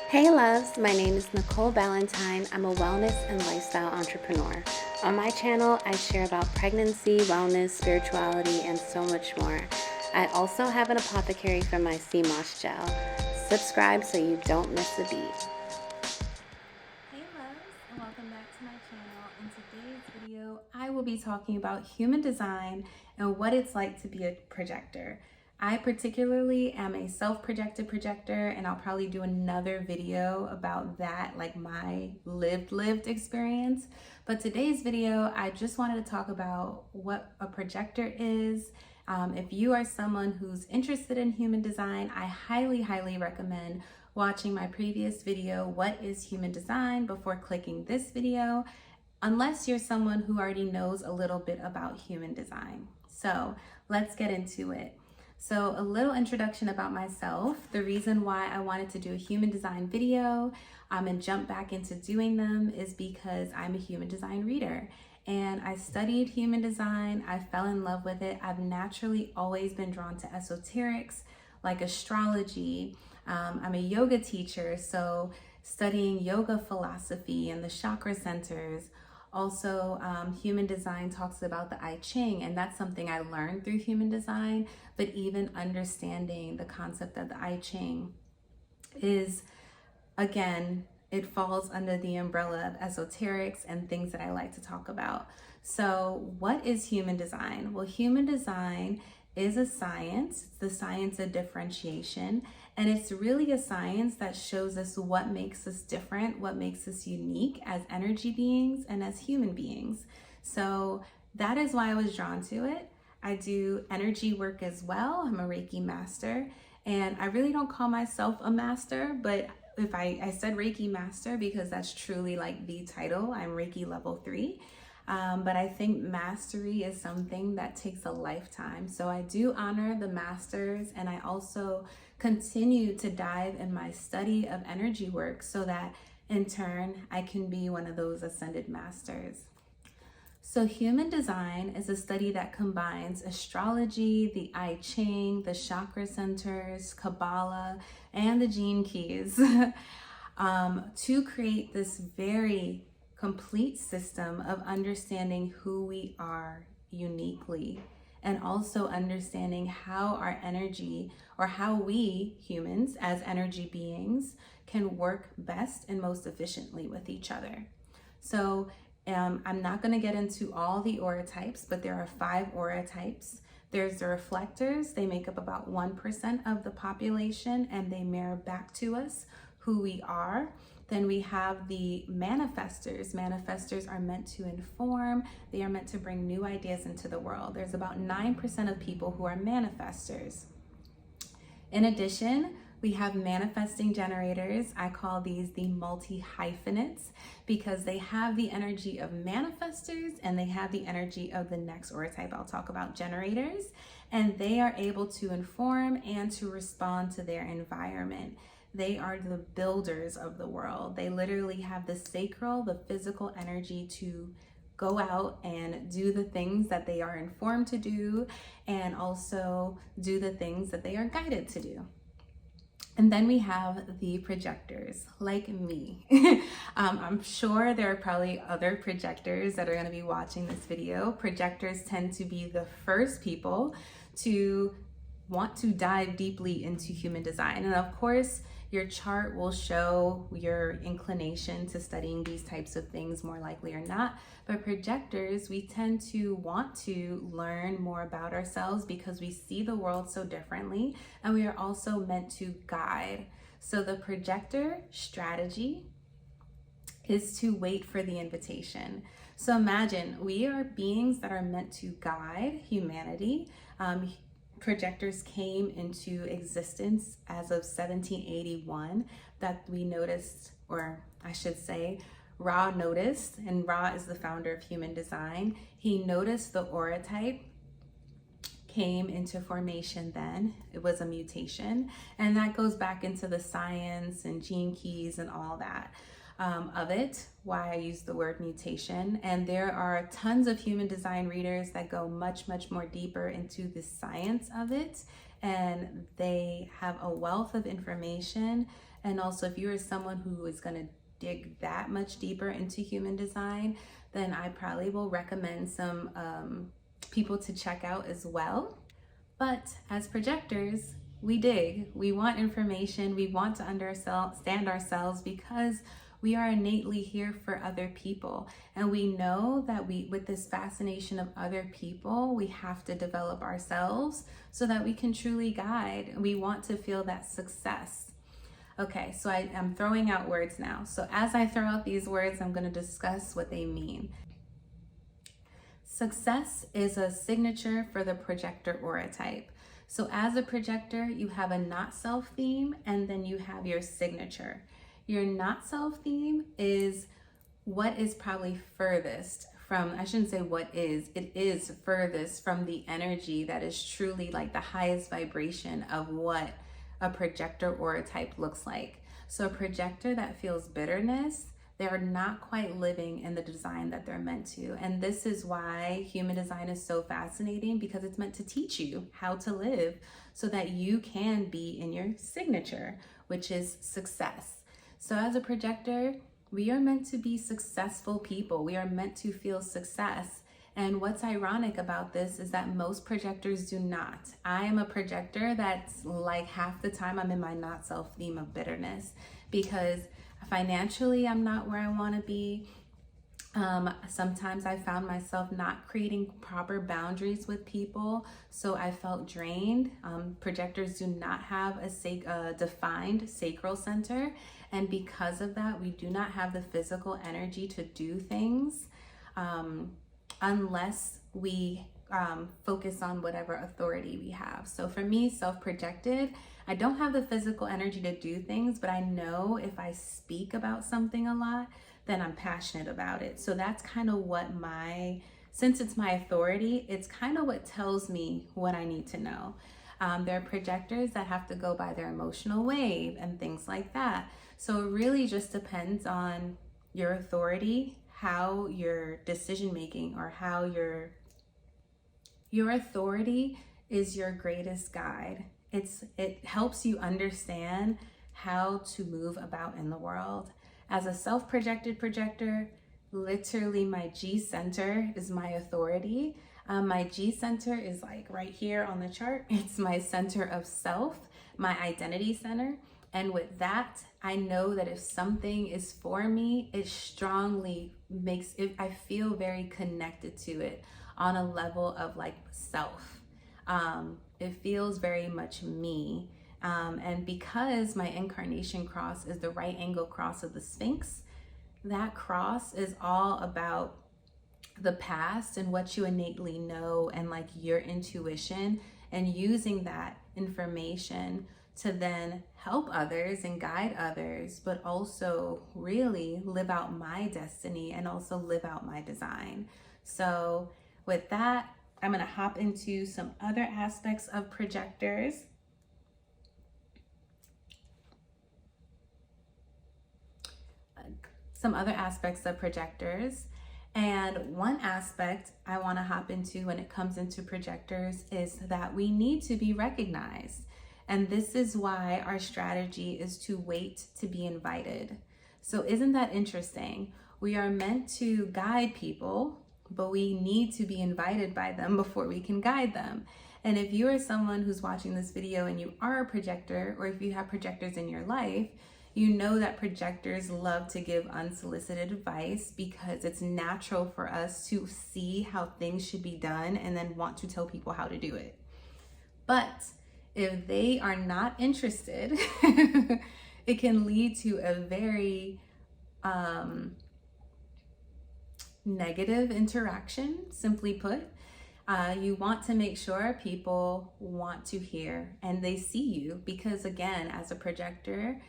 Hey loves, my name is Nicole Ballantyne. I'm a wellness and lifestyle entrepreneur. On my channel, I share about pregnancy, wellness, spirituality, and so much more. I also have an apothecary for my sea moss gel. Subscribe so you don't miss a beat. Hey loves, and welcome back to my channel. In today's video, I will be talking about human design and what it's like to be a projector. I particularly am a self-projected projector, and I'll probably do another video about that, like my lived experience. But today's video, I just wanted to talk about what a projector is. If you are someone who's interested in human design, I highly recommend watching my previous video, What is Human Design, before clicking this video, unless you're someone who already knows a little bit about human design. So let's get into it. So a little introduction about myself, the reason why I wanted to do a human design video and jump back into doing them is because I'm a human design reader. And I studied human design, I fell in love with it. I've naturally always been drawn to esoterics, like astrology. I'm a yoga teacher, so studying yoga philosophy and the chakra centers. Also, human design talks about the I Ching, and that's something I learned through human design, but even understanding the concept of the I Ching is, again, it falls under the umbrella of esoterics and things that I like to talk about. So what is human design? Well, human design is a science. It's the science of differentiation. And it's really a science that shows us what makes us different, what makes us unique as energy beings and as human beings. So that is why I was drawn to it. I do energy work as well. I'm a Reiki master, and I really don't call myself a master, but if I said Reiki master because that's truly like the title. I'm Reiki level 3. But I think mastery is something that takes a lifetime. So I do honor the masters, and I also continue to dive in my study of energy work so that in turn I can be one of those ascended masters. So human design is a study that combines astrology, the I Ching, the chakra centers, Kabbalah, and the gene keys to create this very complete system of understanding who we are uniquely, and also understanding how our energy, or how we humans as energy beings, can work best and most efficiently with each other. So I'm not going to get into all the aura types, but there are 5 aura types. There's the reflectors. They make up about 1% of the population, and they mirror back to us who we are. Then we have the manifestors. Manifestors are meant to inform. They are meant to bring new ideas into the world. There's about 9% of people who are manifestors. In addition, we have manifesting generators. I call these the multi-hyphenates because they have the energy of manifestors and they have the energy of the next aura type I'll talk about, generators, and they are able to inform and to respond to their environment. They are the builders of the world. They literally have the sacral, the physical energy to go out and do the things that they are informed to do, and also do the things that they are guided to do. And then we have the projectors, like me. I'm sure there are probably other projectors that are going to be watching this video. Projectors tend to be the first people to want to dive deeply into human design. And of course, your chart will show your inclination to studying these types of things more likely or not. But projectors, we tend to want to learn more about ourselves because we see the world so differently, and we are also meant to guide. So the projector strategy is to wait for the invitation. So imagine we are beings that are meant to guide humanity. Projectors came into existence as of 1781 that we noticed, or I should say, Ra noticed, and Ra is the founder of human design. He noticed the aura type came into formation then. It was a mutation, and that goes back into the science and gene keys and all that. Of it, why I use the word mutation. And there are tons of human design readers that go much more deeper into the science of it, and they have a wealth of information And also, if you are someone who is going to dig that much deeper into human design, then I probably will recommend some people to check out as well. But as projectors, we dig, we want information, we want to understand ourselves because we are innately here for other people. And we know that with this fascination of other people, we have to develop ourselves so that we can truly guide. We want to feel that success. Okay, so I'm throwing out words now. So as I throw out these words, I'm going to discuss what they mean. Success is a signature for the projector aura type. So as a projector, you have a not self theme, and then you have your signature. Your not self theme is what is probably furthest from, I shouldn't say what is, it is furthest from the energy that is truly like the highest vibration of what a projector aura type looks like. So a projector that feels bitterness, they're not quite living in the design that they're meant to. And this is why human design is so fascinating, because it's meant to teach you how to live so that you can be in your signature, which is success. So as a projector, we are meant to be successful people. We are meant to feel success. And what's ironic about this is that most projectors do not. I am a projector that's like half the time I'm in my not self theme of bitterness, because financially I'm not where I want to be. Sometimes I found myself not creating proper boundaries with people, so I felt drained. Projectors do not have a defined sacral center, and because of that, we do not have the physical energy to do things unless we focus on whatever authority we have. So for me, self-projected, I don't have the physical energy to do things, but I know if I speak about something a lot, then I'm passionate about it. So that's kind of what since it's my authority, it's kind of what tells me what I need to know. There are projectors that have to go by their emotional wave and things like that. So it really just depends on your authority, how your decision making, or how your authority is your greatest guide. It helps you understand how to move about in the world. As a self-projected projector, literally my G center is my authority. My G center is like right here on the chart. It's my center of self, my identity center. And with that, I know that if something is for me, it strongly makes it, I feel very connected to it on a level of like self. It feels very much me. And because my incarnation cross is the right angle cross of the Sphinx, that cross is all about the past and what you innately know and like your intuition, and using that information to then help others and guide others, but also really live out my destiny and also live out my design. So with that, I'm going to hop into some other aspects of projectors. And one aspect I want to hop into when it comes into projectors is that we need to be recognized. And this is why our strategy is to wait to be invited. So isn't that interesting? We are meant to guide people, but we need to be invited by them before we can guide them. And if you are someone who's watching this video and you are a projector, or if you have projectors in your life, you know that projectors love to give unsolicited advice because it's natural for us to see how things should be done and then want to tell people how to do it. But if they are not interested, it can lead to a very negative interaction, simply put. You want to make sure people want to hear and they see you, because again, as a projector,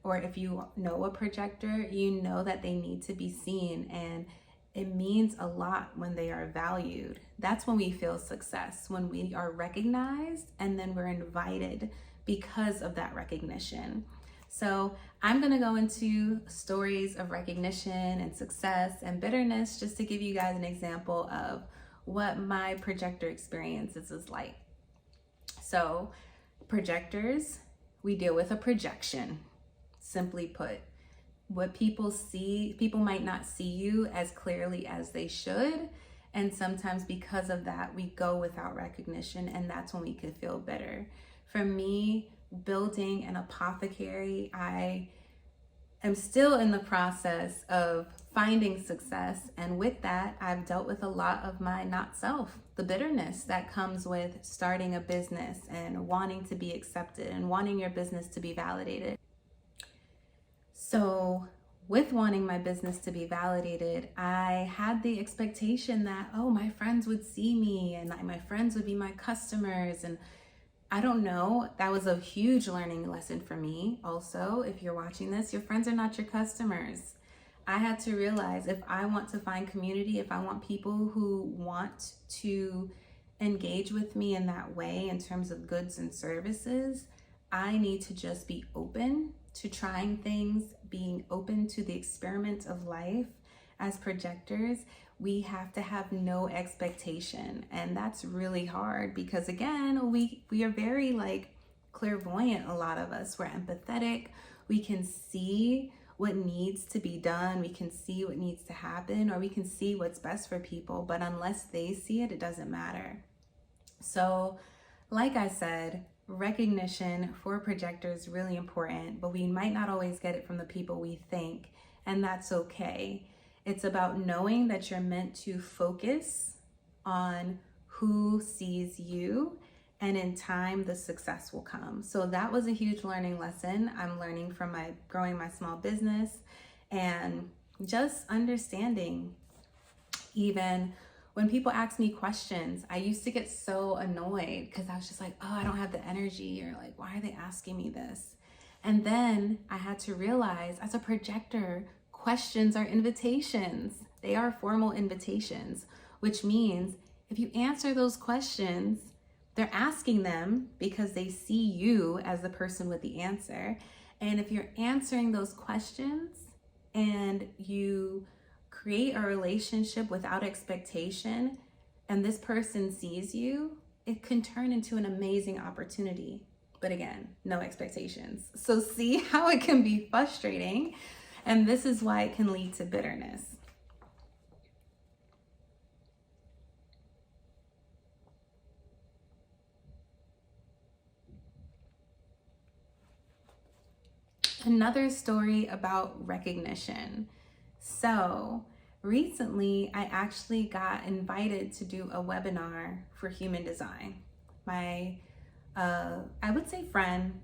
or if you know a projector, you know that they need to be seen, and it means a lot when they are valued. That's when we feel success, when we are recognized and then we're invited because of that recognition. So I'm gonna go into stories of recognition and success and bitterness just to give you guys an example of what my projector experiences is like. So projectors, we deal with a projection. simply put. What people see, people might not see you as clearly as they should. And sometimes because of that, we go without recognition, and that's when we could feel bitter. For me, building an apothecary, I am still in the process of finding success. And with that, I've dealt with a lot of my not self, the bitterness that comes with starting a business and wanting to be accepted and wanting your business to be validated. So with wanting my business to be validated, I had the expectation that, oh, my friends would see me and my friends would be my customers. And I don't know, that was a huge learning lesson for me. Also, if you're watching this, your friends are not your customers. I had to realize, if I want to find community, if I want people who want to engage with me in that way in terms of goods and services, I need to just be open to trying things, being open to the experiment of life. As projectors, we have to have no expectation, and that's really hard because, again, we are very clairvoyant. A lot of us, we're empathetic. We can see what needs to be done, we can see what needs to happen, or we can see what's best for people, but unless they see it, it doesn't matter. So like I said, recognition for projectors is really important, but we might not always get it from the people we think, and that's okay. It's about knowing that you're meant to focus on who sees you, and in time, the success will come. So that was a huge learning lesson. I'm learning from growing my small business and just understanding. Even when people ask me questions, I used to get so annoyed because I was just like, oh, I don't have the energy, or like, why are they asking me this? And then I had to realize, as a projector, questions are invitations. They are formal invitations, which means if you answer those questions, they're asking them because they see you as the person with the answer. And if you're answering those questions and you create a relationship without expectation, and this person sees you, it can turn into an amazing opportunity. But again, no expectations. So see how it can be frustrating, and this is why it can lead to bitterness. Another story about recognition. So recently, I actually got invited to do a webinar for human design. My, I would say friend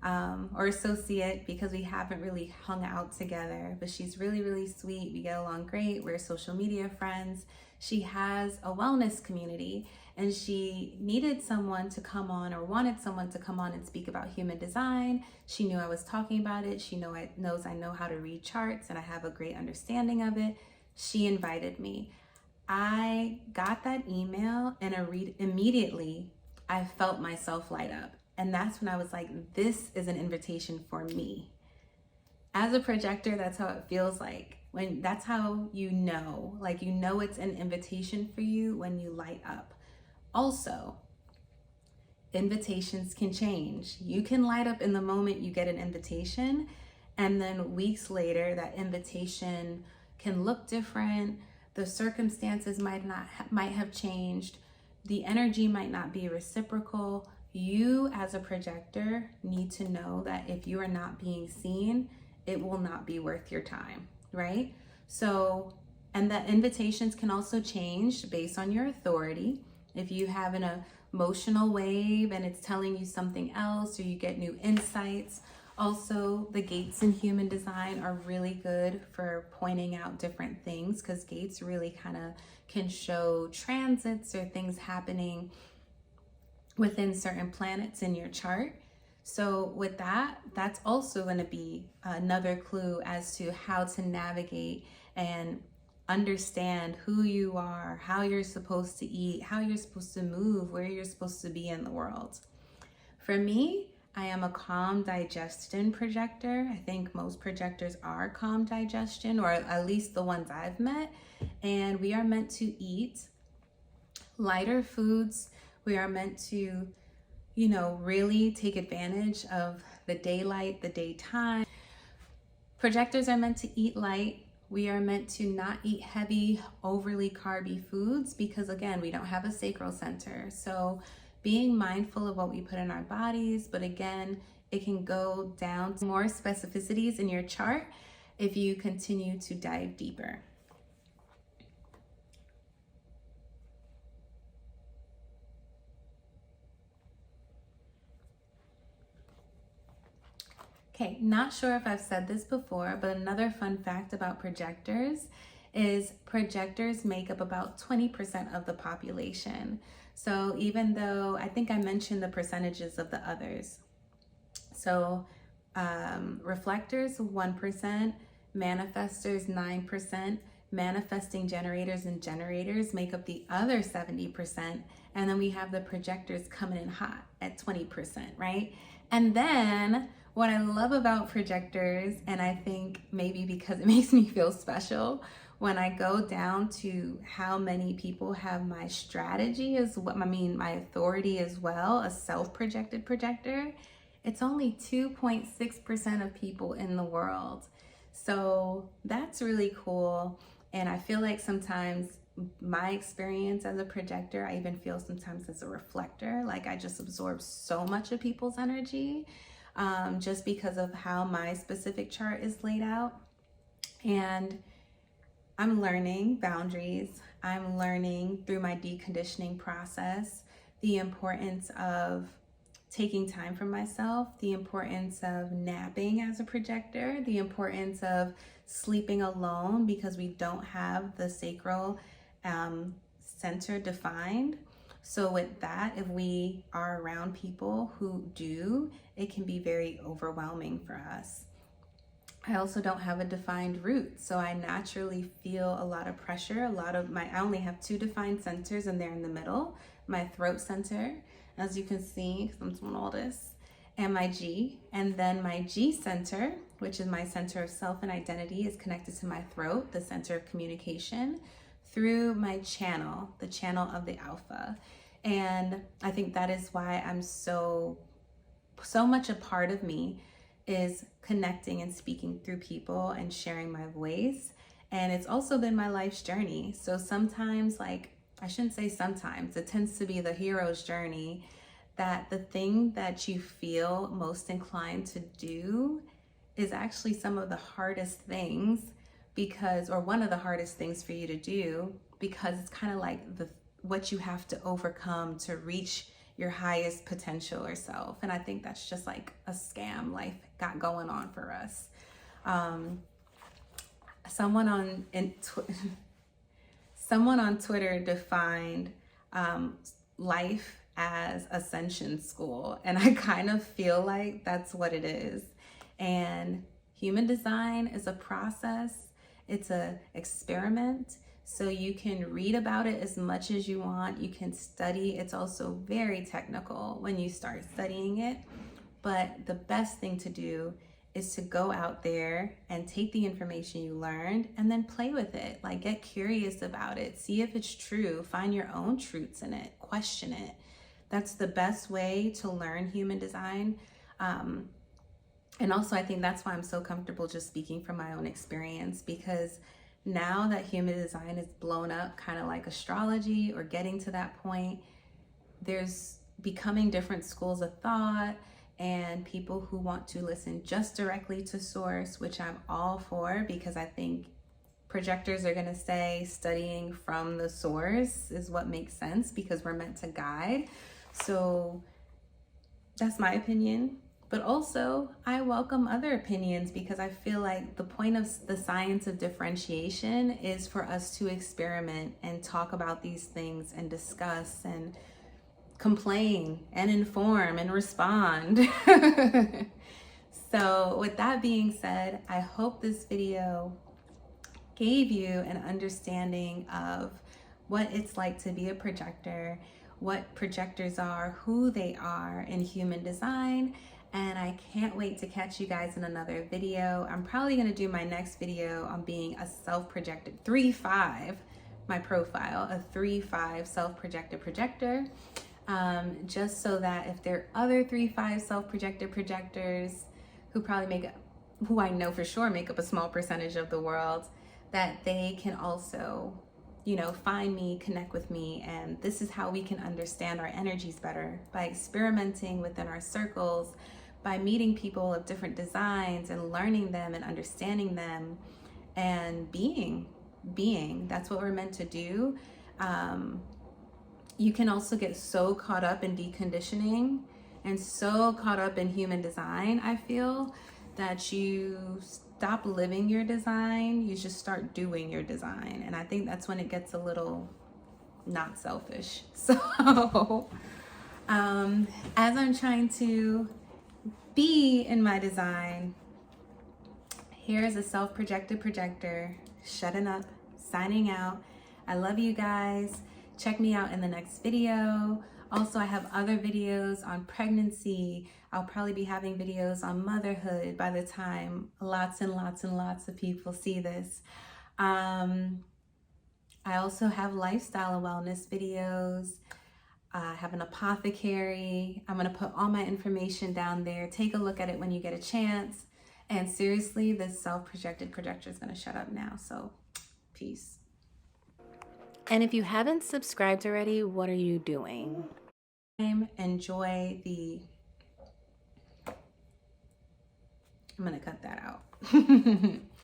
or associate, because we haven't really hung out together, but she's really, really sweet. We get along great. We're social media friends. She has a wellness community, and she needed someone to come on, or wanted someone to come on and speak about human design. She knew I was talking about it. She knows I know how to read charts and I have a great understanding of it. She invited me. I got that email, and immediately I felt myself light up. And that's when I was like, this is an invitation for me. As a projector, that's how it feels like. That's how you know it's an invitation for you when you light up. Also, invitations can change. You can light up in the moment you get an invitation, and then weeks later, that invitation can look different. The circumstances might have changed. The energy might not be reciprocal. You, as a projector, need to know that if you are not being seen, it will not be worth your time, right? So, and the invitations can also change based on your authority. If you have an emotional wave and it's telling you something else, or you get new insights. Also, the gates in human design are really good for pointing out different things, because gates really kind of can show transits or things happening within certain planets in your chart. So with that, that's also going to be another clue as to how to navigate and understand who you are, how you're supposed to eat, how you're supposed to move, where you're supposed to be in the world. For me, I am a calm digestion projector. I think most projectors are calm digestion, or at least the ones I've met. And we are meant to eat lighter foods. We are meant to, really take advantage of the daylight, the daytime. Projectors are meant to eat light. We are meant to not eat heavy, overly carby foods because, again, we don't have a sacral center. So being mindful of what we put in our bodies, but again, it can go down to more specificities in your chart if you continue to dive deeper. Okay, not sure if I've said this before, but another fun fact about projectors is projectors make up about 20% of the population. So even though I think I mentioned the percentages of the others. So reflectors, 1%, manifestors, 9%, manifesting generators and generators make up the other 70%. And then we have the projectors coming in hot at 20%, right? And then what I love about projectors, and I think maybe because it makes me feel special, when I go down to how many people have my strategy as what my authority as well, a self-projected projector, it's only 2.6% of people in the world. So that's really cool. And I feel like sometimes my experience as a projector, I even feel sometimes as a reflector, like I just absorb so much of people's energy. Just because of how my specific chart is laid out. And I'm learning boundaries. I'm learning through my deconditioning process the importance of taking time for myself, the importance of napping as a projector, the importance of sleeping alone because we don't have the sacral center defined. So with that, if we are around people who do, it can be very overwhelming for us. I also don't have a defined root, so I naturally feel a lot of pressure. I only have 2 defined centers and they're in the middle. My throat center, as you can see, because I'm doing all this, and my G. And then my G center, which is my center of self and identity, is connected to my throat, the center of communication, through my channel, the channel of the alpha. And I think that is why I'm so much a part of me is connecting and speaking through people and sharing my voice. And it's also been my life's journey. So sometimes, like, I shouldn't say sometimes, it tends to be the hero's journey, that the thing that you feel most inclined to do is actually some of the hardest things or one of the hardest things for you to do, because it's kind of like what you have to overcome to reach your highest potential or self. And I think that's just like a scam life got going on for us. Someone on Twitter defined life as ascension school, and I kind of feel like that's what it is. And human design is a process. It's an experiment. So you can read about it as much as you want. You can study. It's also very technical when you start studying it. But the best thing to do is to go out there and take the information you learned and then play with it. Like, get curious about it. See if it's true. Find your own truths in it. Question it. That's the best way to learn human design. And also, I think that's why I'm so comfortable just speaking from my own experience, because now that human design is blown up, kind of like astrology, or getting to that point, there's becoming different schools of thought and people who want to listen just directly to source, which I'm all for, because I think projectors are going to say studying from the source is what makes sense, because we're meant to guide. So that's my opinion. But also, I welcome other opinions, because I feel like the point of the science of differentiation is for us to experiment and talk about these things and discuss and complain and inform and respond. So with that being said, I hope this video gave you an understanding of what it's like to be a projector, what projectors are, who they are in human design. And I can't wait to catch you guys in another video. I'm probably going to do my next video on being a self-projected 3-5, my profile, a 3-5 self-projected projector. Just so that if there are other 3-5 self-projected projectors who probably make who I know for sure make up a small percentage of the world, that they can also, you know, find me, connect with me. And this is how we can understand our energies better, by experimenting within our circles, by meeting people of different designs and learning them and understanding them, and being. That's what we're meant to do. You can also get so caught up in deconditioning and so caught up in human design, I feel, that you stop living your design, you just start doing your design. And I think that's when it gets a little not selfish. So as I'm trying to be in my design, here's a self-projected projector shutting up, signing out. I love you guys. Check me out in the next video. Also, I have other videos on pregnancy. I'll probably be having videos on motherhood by the time lots and lots and lots of people see this. I also have lifestyle and wellness videos. I have an apothecary. I'm going to put all my information down there. Take a look at it when you get a chance. And seriously, this self-projected projector is going to shut up now. So, peace. And if you haven't subscribed already, what are you doing? Enjoy the... I'm going to cut that out.